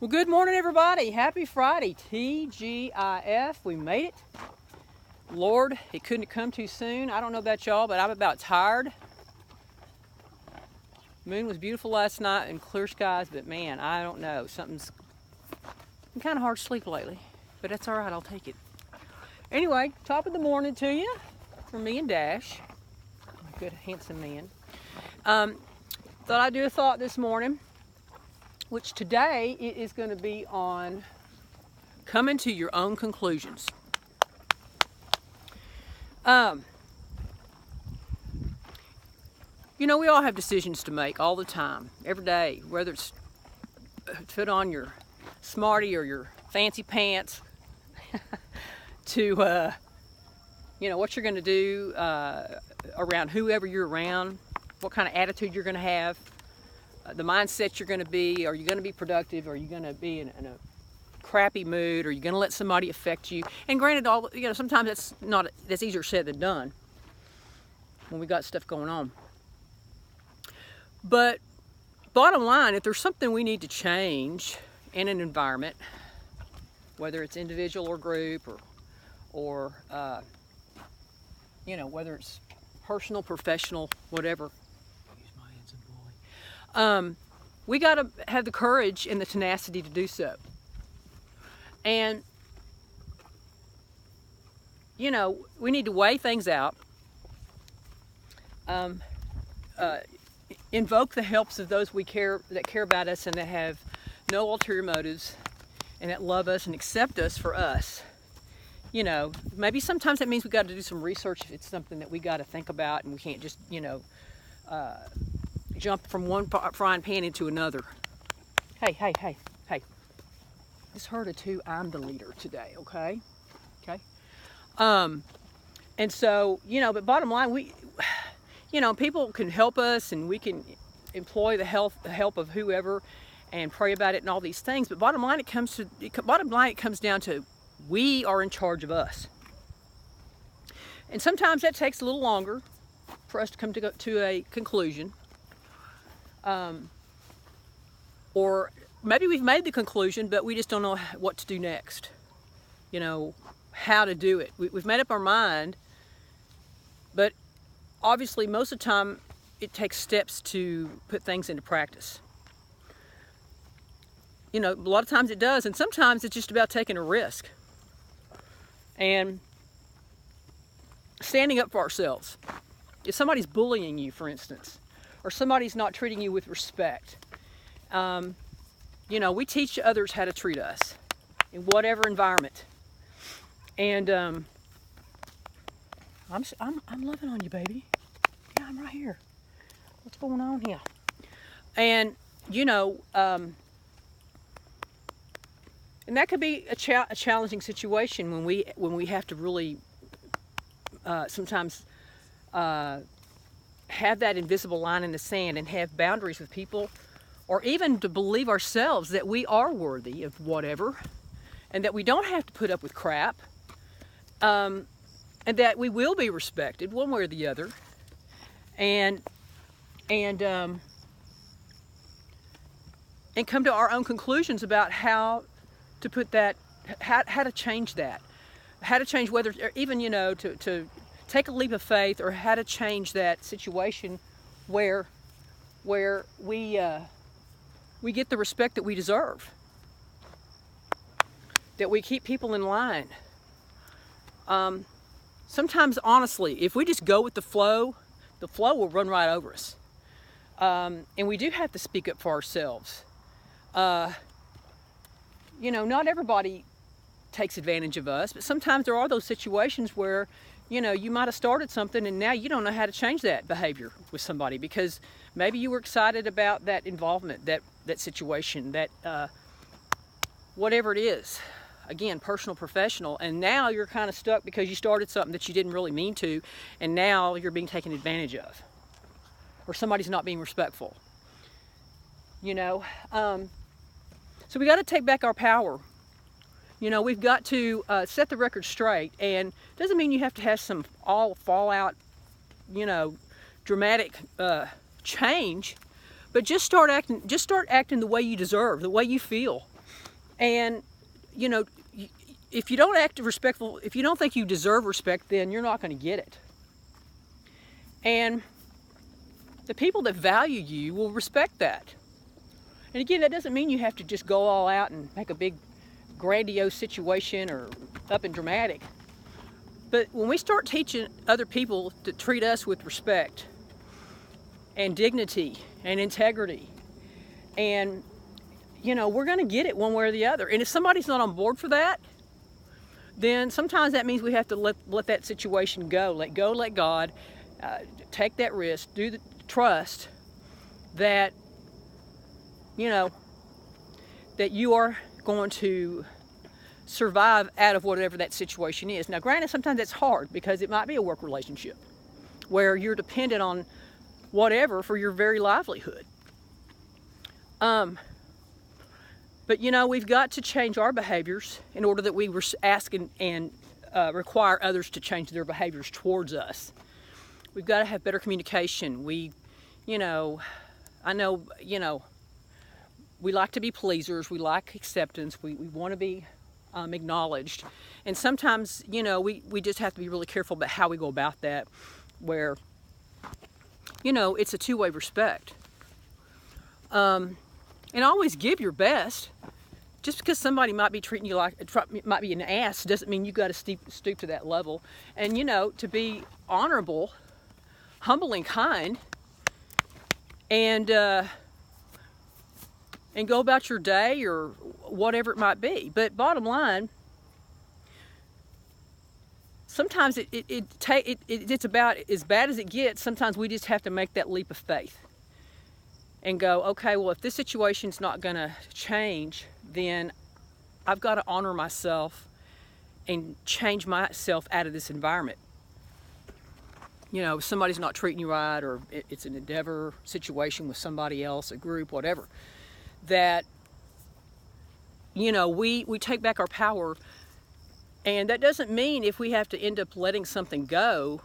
Well, good morning, everybody. Happy Friday, TGIF. We made it. Lord, it couldn't come too soon. I don't know about y'all, but I'm about tired. Moon was beautiful last night and clear skies, but man, I don't know. Something's been kind of hard to sleep lately, but that's all right. I'll take it. Anyway, top of the morning to you from me and Dash, my good, handsome man. Thought I'd do a thought this morning, which today it is going to be on coming to your own conclusions. You know, we all have decisions to make all the time, every day, whether it's put on your smarty or your fancy pants to, what you're going to do around whoever you're around, what kind of attitude you're going to have, the mindset you're going to be. Are you going to be productive? Are you going to be in a crappy mood? Are you going to let somebody affect you? And granted, sometimes that's easier said than done when we got stuff going on. But bottom line, if there's something we need to change in an environment, whether it's individual or group or whether it's personal, professional, whatever, we got to have the courage and the tenacity to do so. And, we need to weigh things out, invoke the helps of those that care about us and that have no ulterior motives and that love us and accept us for us. Maybe sometimes that means we got to do some research if it's something that we got to think about, and we can't just, jump from one frying pan into another. Hey. This herd of two, I'm the leader today, okay? And so, but bottom line, people can help us and we can employ the help of whoever and pray about it and all these things. But bottom line, it comes down to we are in charge of us. And sometimes that takes a little longer for us to come to a conclusion. Or maybe we've made the conclusion, but we just don't know what to do next. How to do it. We've made up our mind, but obviously most of the time it takes steps to put things into practice. A lot of times it does, and sometimes it's just about taking a risk and standing up for ourselves. If somebody's bullying you, for instance, or somebody's not treating you with respect, we teach others how to treat us in whatever environment. And I'm loving on you, baby. Yeah, I'm right here. What's going on here? And and that could be a challenging situation when we have to really sometimes have that invisible line in the sand and have boundaries with people, or even to believe ourselves that we are worthy of whatever, and that we don't have to put up with crap, and that we will be respected one way or the other, and come to our own conclusions about how to put that, how to change that, how to change whether, even to take a leap of faith, or how to change that situation where we get the respect that we deserve, that we keep people in line. Sometimes, honestly, if we just go with the flow will run right over us. And we do have to speak up for ourselves. Not everybody takes advantage of us, but sometimes there are those situations where you might have started something and now you don't know how to change that behavior with somebody, because maybe you were excited about that involvement, that situation, that whatever it is, again, personal, professional, and now you're kind of stuck because you started something that you didn't really mean to, and now you're being taken advantage of, or somebody's not being respectful. So we got to take back our power. We've got to set the record straight, and it doesn't mean you have to have some all fallout, dramatic change, but just start acting the way you deserve, the way you feel. And, you know, if you don't act respectful, if you don't think you deserve respect, then you're not going to get it. And the people that value you will respect that. And again, that doesn't mean you have to just go all out and make a big grandiose situation or up and dramatic. But when we start teaching other people to treat us with respect and dignity and integrity, and, you know, we're going to get it one way or the other. And if somebody's not on board for that, then sometimes that means we have to let that situation go. Let go, let God. Take that risk. Trust that, you know, that you are going to survive out of whatever that situation is. Now, granted, sometimes that's hard because it might be a work relationship where you're dependent on whatever for your very livelihood. But, you know, we've got to change our behaviors in order that we were asking and require others to change their behaviors towards us. We've got to have better communication. You know, I know, you know, we like to be pleasers. We like acceptance. We want to be acknowledged. And sometimes, you know, we just have to be really careful about how we go about that, where, you know, it's a two-way respect. And always give your best. Just because somebody might be treating you like, might be an ass, doesn't mean you got to stoop to that level. And, you know, to be honorable, humble and kind, and go about your day or whatever it might be. But bottom line, sometimes it's about as bad as it gets. Sometimes we just have to make that leap of faith and go, okay, well, if this situation's not going to change, then I've got to honor myself and change myself out of this environment. You know, if somebody's not treating you right, or it's an endeavor situation with somebody else, a group, whatever, that, you know, we take back our power. And that doesn't mean if we have to end up letting something go,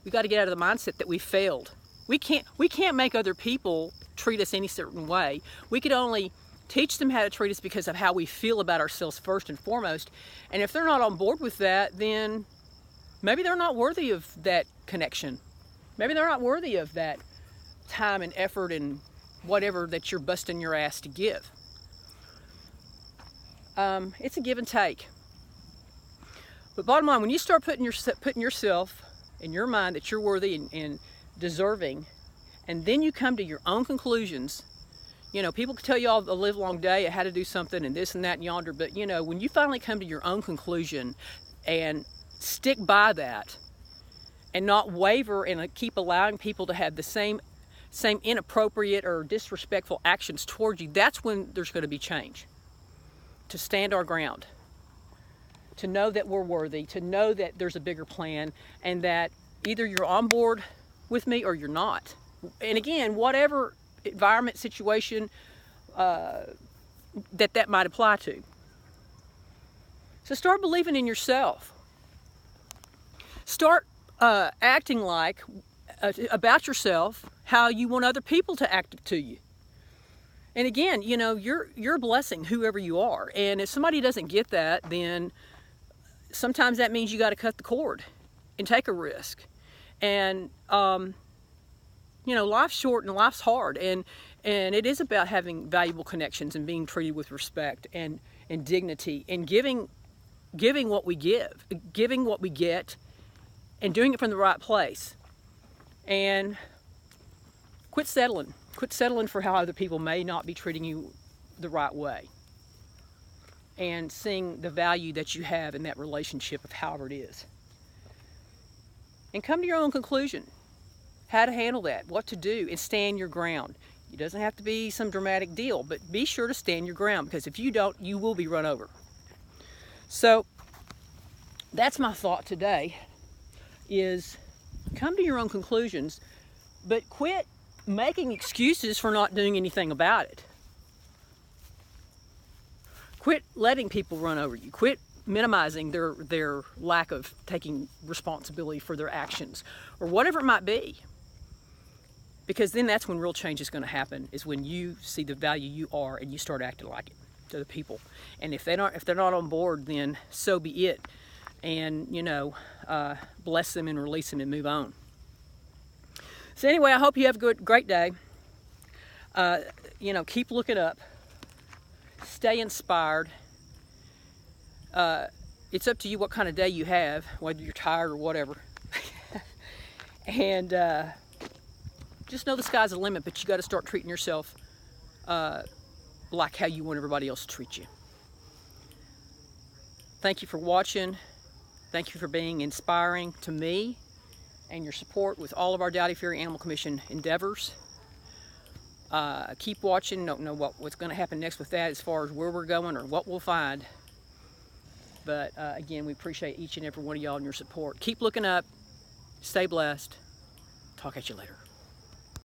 we got to get out of the mindset that we failed. We can't make other people treat us any certain way. We could only teach them how to treat us because of how we feel about ourselves first and foremost. And if they're not on board with that, then maybe they're not worthy of that connection. Maybe they're not worthy of that time and effort and whatever that you're busting your ass to give. It's a give and take. But bottom line, when you start putting yourself in your mind that you're worthy and deserving, and then you come to your own conclusions. You know, people can tell you all the live long day how to do something and this and that and yonder, but, you know, when you finally come to your own conclusion and stick by that and not waver and keep allowing people to have the same inappropriate or disrespectful actions towards you, that's when there's going to be change. To stand our ground, to know that we're worthy, to know that there's a bigger plan, and that either you're on board with me or you're not. And again, whatever environment, situation that might apply to. So start believing in yourself. Start acting like about yourself how you want other people to act to you. And again, you know, you're a blessing, whoever you are. And if somebody doesn't get that, then sometimes that means you got to cut the cord and take a risk. And you know, life's short and life's hard, and it is about having valuable connections and being treated with respect and dignity, and giving what we give, giving what we get, and doing it from the right place. And quit settling for how other people may not be treating you the right way, and seeing the value that you have in that relationship of however it is. And come to your own conclusion. How to handle that, what to do, and stand your ground. It doesn't have to be some dramatic deal, but be sure to stand your ground, because if you don't, you will be run over. So that's my thought today, is come to your own conclusions, but quit making excuses for not doing anything about it. Quit letting people run over you. Quit minimizing their lack of taking responsibility for their actions, or whatever it might be. Because then that's when real change is going to happen, is when you see the value you are and you start acting like it. to the people. And if they're not on board, then so be it. And bless them and release them and move on. So anyway, I hope you have a great day. Keep looking up. Stay inspired. It's up to you what kind of day you have, whether you're tired or whatever. And just know the sky's the limit, but you got to start treating yourself like how you want everybody else to treat you. Thank you for watching. Thank you for being inspiring to me and your support with all of our Dowdy Ferry Animal Commission endeavors. Keep watching. Don't know what's going to happen next with that as far as where we're going or what we'll find. But again, we appreciate each and every one of y'all and your support. Keep looking up. Stay blessed. Talk at you later.